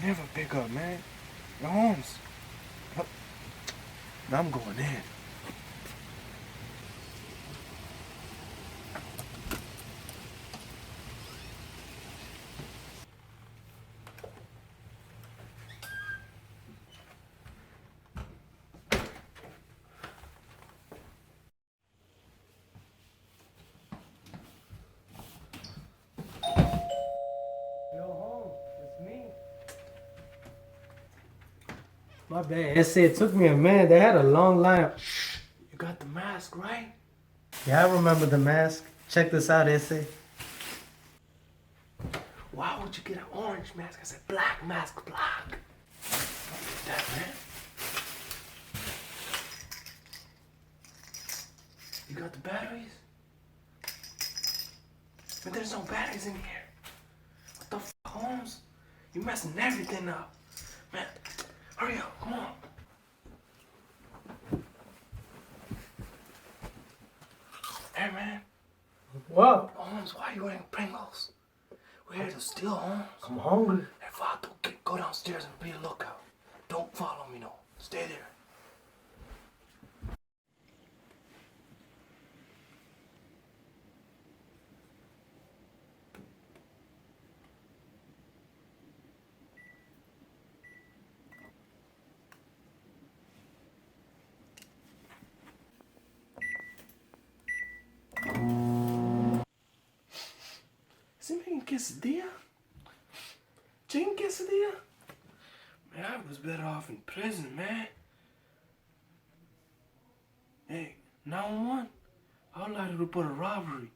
never pick up, man. Your Holmes. Now I'm going in. Yo, Holmes, it's me. My bad. It took me a minute. They had a long line. You got the mask, right? Yeah, I remember the mask. Check this out, Essay. Why would you get an orange mask? I said black mask, black. Don't get that, man. You got the batteries? But there's no batteries in here. What the f, Holmes? You're messing everything up. Man, hurry up, come on. Hey, man. What? Holmes, why are you wearing Pringles? We're here to steal, Holmes. I'm hungry. Hey, Vato, go downstairs and be a lookout. Don't follow me, no. Stay there. Is he making quesadilla? Chicken quesadilla? Man, I was better off in prison, man. Hey, 911? I would like to report a robbery.